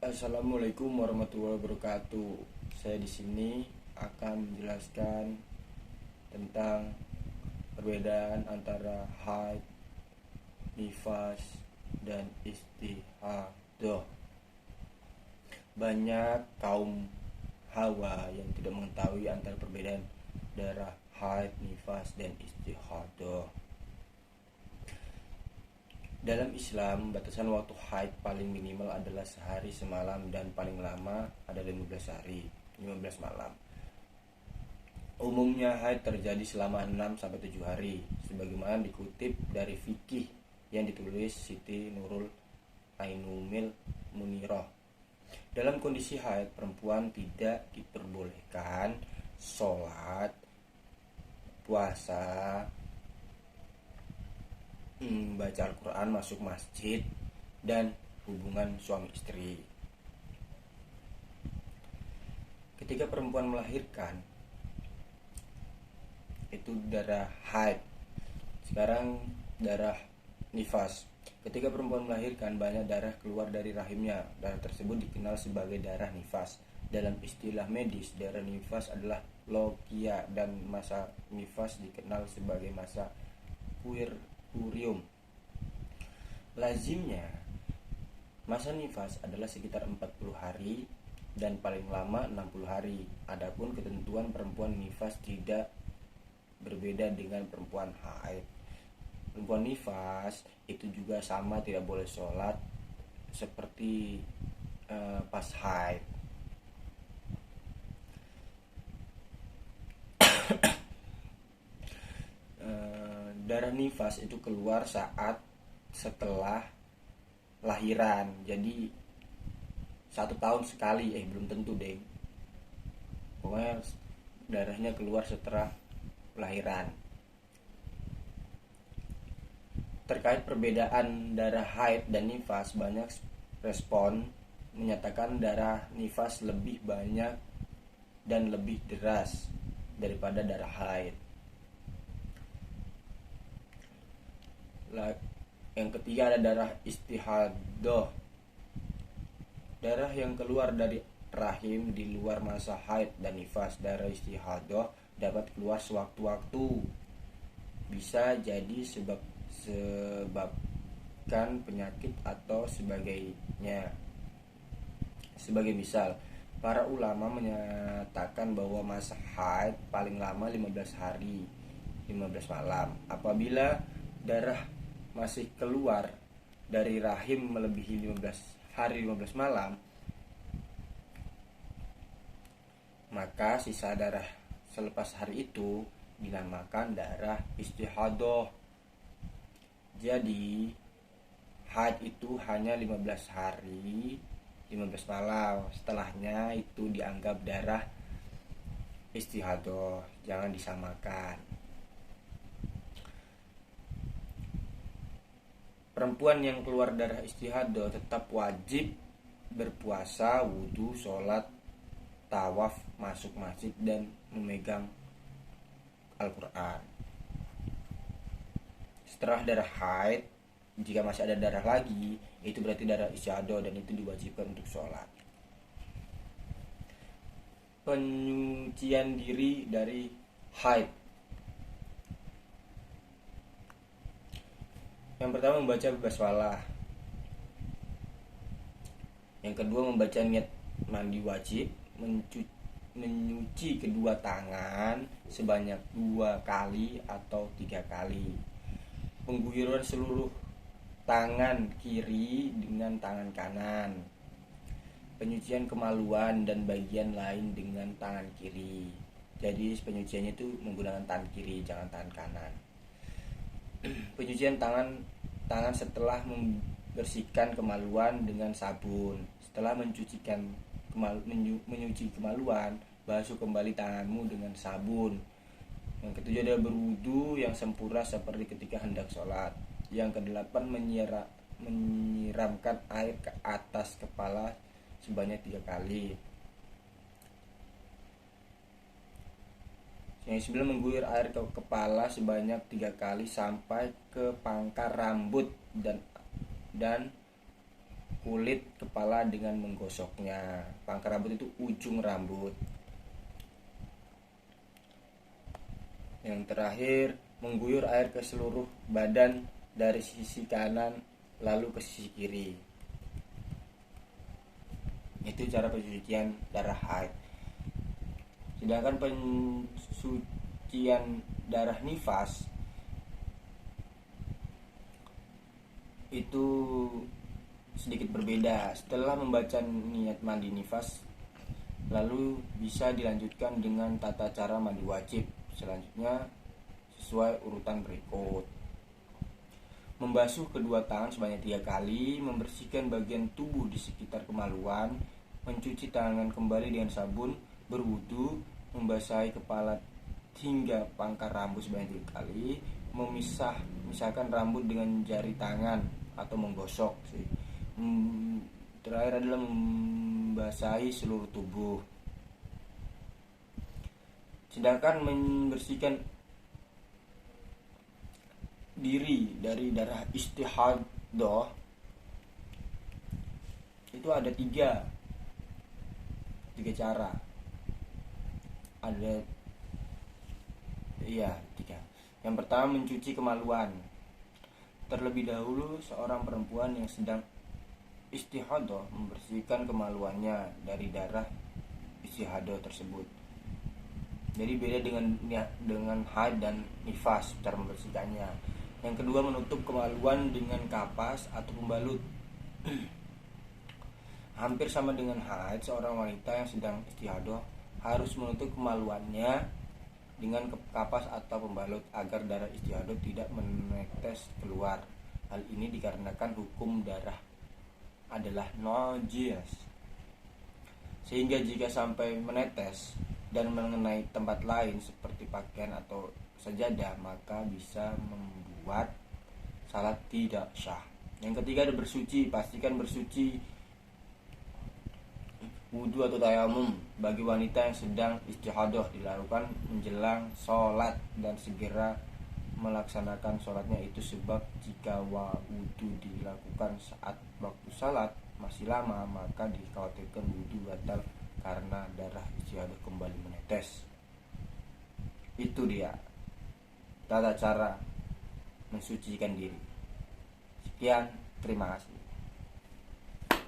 Assalamualaikum warahmatullahi wabarakatuh. Saya di sini akan menjelaskan tentang perbedaan antara haid, nifas, dan istihadah. Banyak kaum hawa yang tidak mengetahui antara perbedaan darah haid, nifas, dan istihadah. Dalam Islam, batasan waktu haid paling minimal adalah sehari semalam dan paling lama ada 15 hari, 15 malam. Umumnya haid terjadi selama 6-7 hari, sebagaimana dikutip dari fikih yang ditulis Siti Nurul Ainumil Munirah. Dalam kondisi haid, perempuan tidak diperbolehkan sholat, puasa, baca Al-Quran, masuk masjid, dan hubungan suami istri. Ketika perempuan melahirkan, itu darah haid. Sekarang darah nifas. Ketika perempuan melahirkan, banyak darah keluar dari rahimnya. Darah tersebut dikenal sebagai darah nifas. Dalam istilah medis, darah nifas adalah logia, dan masa nifas dikenal sebagai masa puerperium. Lazimnya masa nifas adalah sekitar 40 hari dan paling lama 60 hari. Adapun ketentuan perempuan nifas tidak berbeda dengan perempuan haid. Perempuan nifas itu juga sama, tidak boleh sholat seperti pas haid. Darah nifas itu keluar saat setelah lahiran. Jadi 1 tahun sekali, belum tentu deh. Pokoknya darahnya keluar setelah lahiran. Terkait perbedaan darah haid dan nifas, banyak respon menyatakan darah nifas lebih banyak dan lebih deras daripada darah haid. Yang ketiga ada darah istihadah. Darah yang keluar dari rahim di luar masa haid dan nifas. Darah istihadah dapat keluar sewaktu-waktu. Bisa jadi sebabkan penyakit atau sebagainya. Sebagai misal, para ulama menyatakan bahwa masa haid paling lama 15 hari, 15 malam. Apabila darah masih keluar dari rahim melebihi 15 hari 15 malam, maka sisa darah selepas hari itu dinamakan darah istihadah. Jadi haid itu hanya 15 hari 15 malam, setelahnya itu dianggap darah istihadah. Jangan disamakan. Perempuan yang keluar darah istihadah tetap wajib berpuasa, wudhu, sholat, tawaf, masuk masjid, dan memegang Al-Quran. Setelah darah haid, jika masih ada darah lagi, itu berarti darah istihadah, dan itu diwajibkan untuk sholat. Penyucian diri dari haid. Yang pertama, membaca basmalah. Yang kedua, membaca niat mandi wajib. Menyuci kedua tangan sebanyak 2 kali atau 3 kali. Pengguyuran seluruh tangan kiri dengan tangan kanan. Penyucian kemaluan dan bagian lain dengan tangan kiri. Jadi penyuciannya itu menggunakan tangan kiri, jangan tangan kanan. Penyucian tangan setelah membersihkan kemaluan dengan sabun. Setelah menyuci kemaluan, basuh kembali tanganmu dengan sabun. Yang ketujuh adalah berwudu yang sempurna seperti ketika hendak sholat. Yang kedelapan, menyiramkan air ke atas kepala sebanyak 3 kali. Yang 9, mengguyur air ke kepala sebanyak 3 kali sampai ke pangkal rambut dan kulit kepala dengan menggosoknya. Pangkar rambut itu ujung rambut. Yang terakhir, mengguyur air ke seluruh badan dari sisi kanan lalu ke sisi kiri. Itu cara pencucian darah haid. Sedangkan pencucian darah nifas itu sedikit berbeda. Setelah membaca niat mandi nifas, lalu bisa dilanjutkan dengan tata cara mandi wajib selanjutnya sesuai urutan berikut. Membasuh kedua tangan sebanyak 3 kali, membersihkan bagian tubuh di sekitar kemaluan, mencuci tangan kembali dengan sabun, berwudu, membasahi kepala hingga pangkar rambut sebanyak 3 kali, memisahkan rambut dengan jari tangan atau menggosok sih. Terakhir adalah membasahi seluruh tubuh. Sedangkan membersihkan diri dari darah istihadah itu ada tiga cara. Ada tiga. Yang pertama, mencuci kemaluan. Terlebih dahulu seorang perempuan yang sedang istihadah membersihkan kemaluannya dari darah istihadah tersebut. Jadi beda dengan haid dan nifas cara membersihkannya. Yang kedua, menutup kemaluan dengan kapas atau pembalut. Hampir sama dengan haid, seorang wanita yang sedang istihadah harus menutup kemaluannya dengan kapas atau pembalut agar darah istihadah tidak menetes keluar. Hal ini dikarenakan hukum darah adalah najis, sehingga jika sampai menetes dan mengenai tempat lain seperti pakaian atau sajadah, maka bisa membuat salat tidak sah. Yang ketiga, ada bersuci. Pastikan bersuci wudu atau tayamum bagi wanita yang sedang istihadah dilakukan menjelang sholat dan segera melaksanakan sholatnya itu, sebab jika wudu dilakukan saat waktu sholat masih lama, maka dikhawatirkan wudu batal karena darah istihadah kembali menetes. Itu dia tata cara mensucikan diri. Sekian, terima kasih.